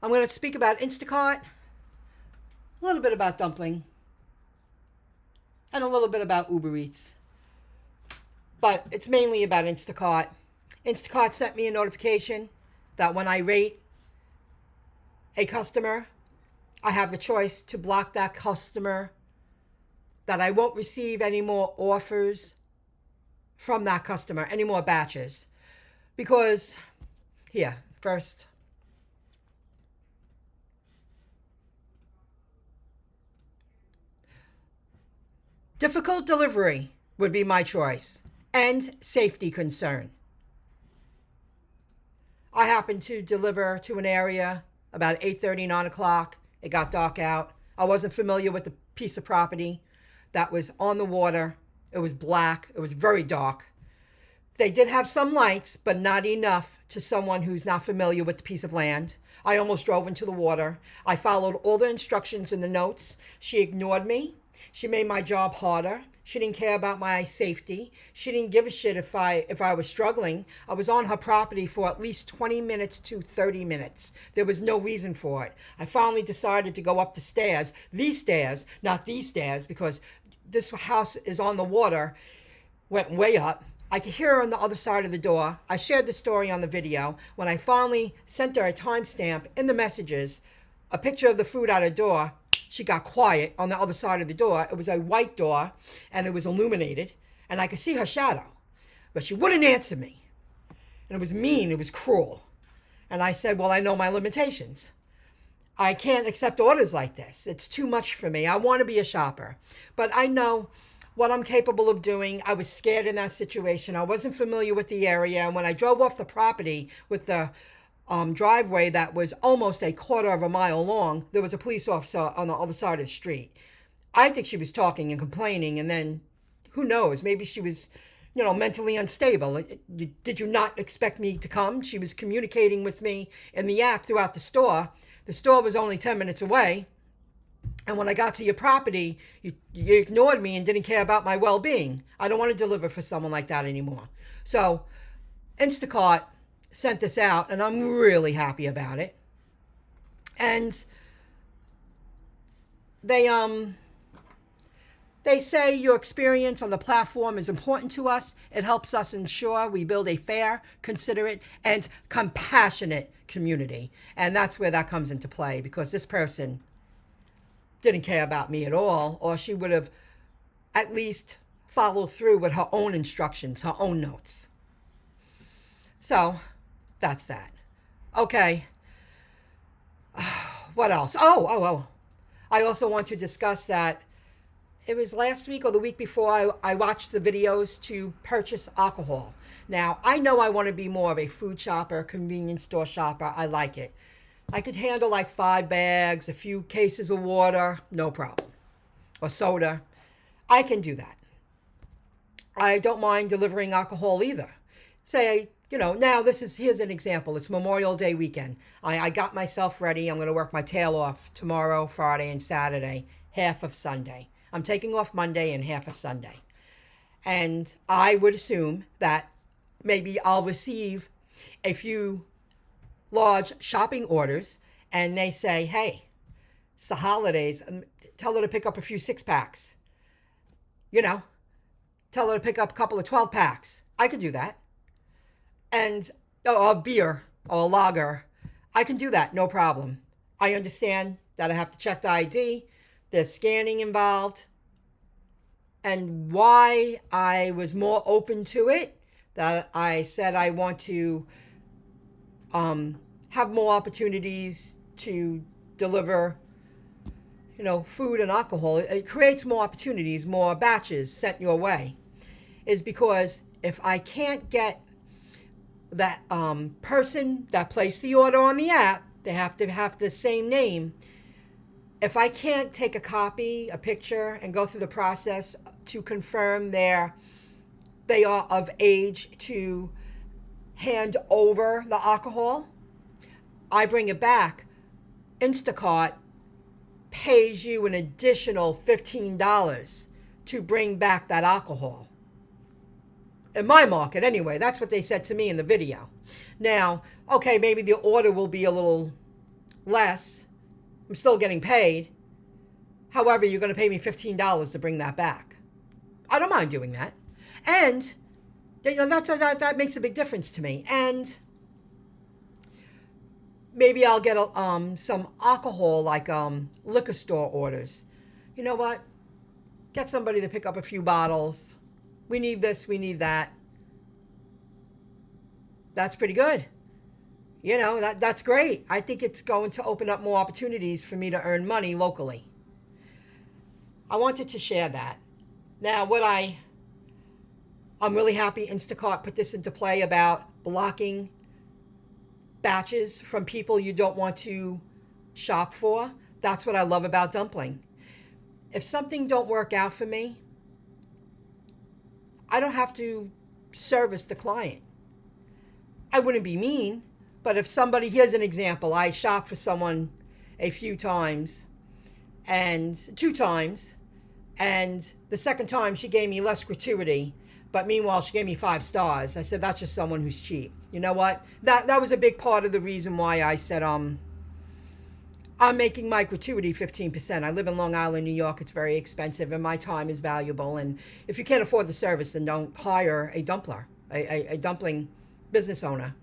I'm going to speak about Instacart, a little bit about dumpling, and a little bit about UberEats. But it's mainly about Instacart. Instacart sent me a notification that when I rate a customer, I have the choice to block that customer, that I won't receive any more offers from that customer, any more batches. Because, here, first, difficult delivery would be my choice, and safety concern. I happened to deliver to an area about 8:30, 9 o'clock. It got dark out. I wasn't familiar with the piece of property that was on the water. It was black. It was very dark. They did have some lights, but not enough to someone who's not familiar with the piece of land. I almost drove into the water. I followed all the instructions in the notes. She ignored me. She made my job harder. She didn't care about my safety. She didn't give a shit if I was struggling. I was on her property for at least 20 minutes to 30 minutes. There was no reason for it. I finally decided to go up the stairs, not these stairs, because this house is on the water, went way up. I could hear her on the other side of the door. I shared the story on the video. When I finally sent her a timestamp in the messages, a picture of the food out of the door, she got quiet on the other side of the door. It was a white door, and it was illuminated, and I could see her shadow. But she wouldn't answer me. And it was mean. It was cruel. And I said, well, I know my limitations. I can't accept orders like this. It's too much for me. I want to be a shopper. But I know what I'm capable of doing. I was scared in that situation. I wasn't familiar with the area. And when I drove off the property with the driveway that was almost a quarter of a mile long, there was a police officer on the other side of the street. I think she was talking and complaining, and then who knows, maybe she was, mentally unstable. Did you not expect me to come? She was communicating with me in the app throughout the store. The store was only 10 minutes away. And when I got to your property, you ignored me and didn't care about my well-being. I don't want to deliver for someone like that anymore. So Instacart sent this out, and I'm really happy about it. And they say your experience on the platform is important to us. It helps us ensure we build a fair, considerate, and compassionate community. And that's where that comes into play, because this person didn't care about me at all, or she would have at least followed through with her own instructions, her own notes. So that's that. Okay. What else? Oh. I also want to discuss that it was last week or the week before I watched the videos to purchase alcohol. Now, I know I want to be more of a food shopper, convenience store shopper. I like it. I could handle like 5 bags, a few cases of water, no problem. Or soda. I can do that. I don't mind delivering alcohol either. Say, now here's an example. It's Memorial Day weekend. I got myself ready. I'm going to work my tail off tomorrow, Friday, and Saturday, half of Sunday. I'm taking off Monday and half of Sunday. And I would assume that maybe I'll receive a few large shopping orders, and they say, hey, it's the holidays. Tell her to pick up a few 6-packs. Tell her to pick up a couple of 12-packs. I could do that. And a beer or a lager, I can do that, no problem. I understand that I have to check the ID. There's scanning involved. And why I was more open to it, that I said I want to have more opportunities to deliver, food and alcohol. It creates more opportunities, more batches sent your way, is because if I can't get that person that placed the order on the app, they have to have the same name. If I can't take a copy, a picture, and go through the process to confirm they are of age to hand over the alcohol, I bring it back. Instacart pays you an additional $15 to bring back that alcohol. In my market, anyway, that's what they said to me in the video. Now, okay, maybe the order will be a little less. I'm still getting paid. However, you're going to pay me $15 to bring that back. I don't mind doing that. And, that makes a big difference to me. And maybe I'll get some alcohol, like liquor store orders. You know what? Get somebody to pick up a few bottles. We need this, we need that. That's pretty good. That's great. I think it's going to open up more opportunities for me to earn money locally. I wanted to share that. Now, I'm really happy InstaCart put this into play about blocking batches from people you don't want to shop for. That's what I love about Dumpling. If something don't work out for me, I don't have to service the client. I wouldn't be mean, but if somebody, here's an example. I shopped for someone a few times, and 2 times, and the second time she gave me less gratuity, but meanwhile she gave me 5 stars. I said, that's just someone who's cheap. You know what? That was a big part of the reason why I said, I'm making my gratuity 15%. I live in Long Island, New York. It's very expensive, and my time is valuable. And if you can't afford the service, then don't hire a dumpler, a dumpling business owner.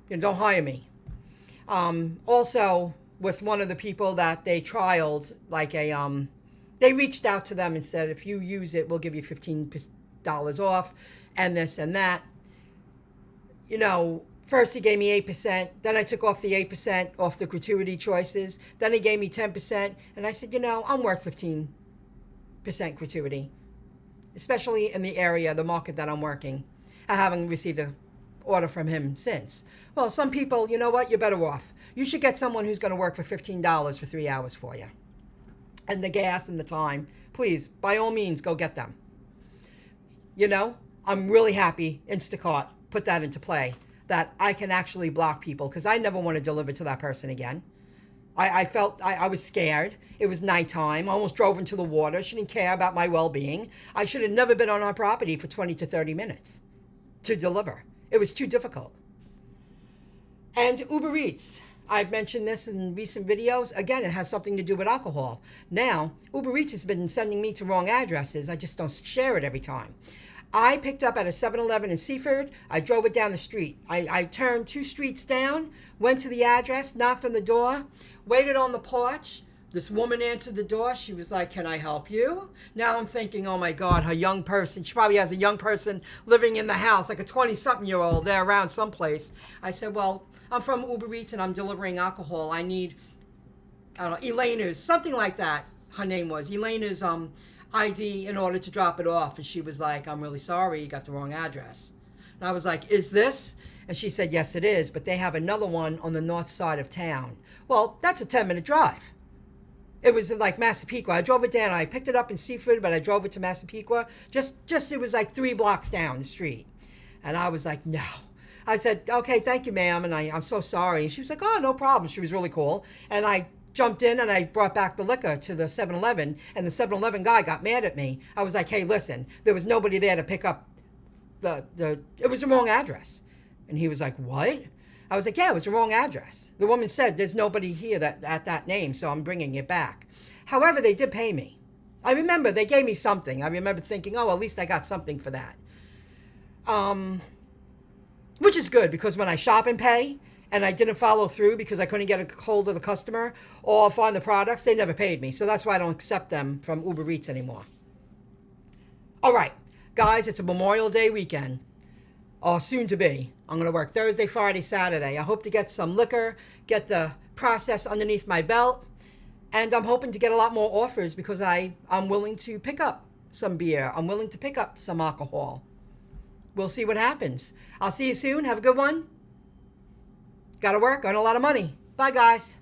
Don't hire me. Also, with one of the people that they trialed, they reached out to them and said, if you use it, we'll give you $15 off, and this and that. First he gave me 8%, then I took off the 8% off the gratuity choices, then he gave me 10%, and I said, I'm worth 15% gratuity, especially in the area, the market that I'm working. I haven't received an order from him since. Well, some people, you know what, you're better off. You should get someone who's going to work for $15 for 3 hours for you. And the gas and the time, please, by all means, go get them. I'm really happy InstaCart put that into play, that I can actually block people, because I never want to deliver to that person again. I felt I was scared. It was nighttime. I almost drove into the water. She didn't care about my well-being. I should have never been on our property for 20 to 30 minutes to deliver. It was too difficult. And UberEats. I've mentioned this in recent videos. Again, it has something to do with alcohol. Now, UberEats has been sending me to wrong addresses. I just don't share it every time. I picked up at a 7-Eleven in Seaford. I drove it down the street. I turned 2 streets down, went to the address, knocked on the door, waited on the porch. This woman answered the door. She was like, can I help you? Now I'm thinking, oh my God, her young person. She probably has a young person living in the house, like a 20-something-year-old there around someplace. I said, well, I'm from UberEats and I'm delivering alcohol. I need, I don't know, Elena's, something like that. Her name was Elena's ID in order to drop it off. And she was like, I'm really sorry, you got the wrong address. And I was like, is this? And she said, yes, it is, but they have another one on the north side of town. Well, that's a 10-minute drive. It was like Massapequa. I drove it down. I picked it up in Seaford, but I drove it to Massapequa. Just it was like 3 blocks down the street. And I was like, no. I said, okay, thank you, ma'am, and I'm so sorry. And she was like, oh, no problem. She was really cool. And I jumped in and I brought back the liquor to the 7-Eleven, and the 7-Eleven guy got mad at me. I was like, hey, listen, there was nobody there to pick up it was the wrong address. And he was like, what? I was like, yeah, it was the wrong address. The woman said, there's nobody here at that name, so I'm bringing it back. However, they did pay me. I remember they gave me something. I remember thinking, oh, at least I got something for that. Which is good, because when I shop and pay, and I didn't follow through because I couldn't get a hold of the customer or find the products, they never paid me. So that's why I don't accept them from UberEats anymore. All right, guys, it's a Memorial Day weekend. Or soon to be. I'm going to work Thursday, Friday, Saturday. I hope to get some liquor, get the process underneath my belt, and I'm hoping to get a lot more offers, because I'm willing to pick up some beer. I'm willing to pick up some alcohol. We'll see what happens. I'll see you soon. Have a good one. Got to work, earn a lot of money. Bye, guys.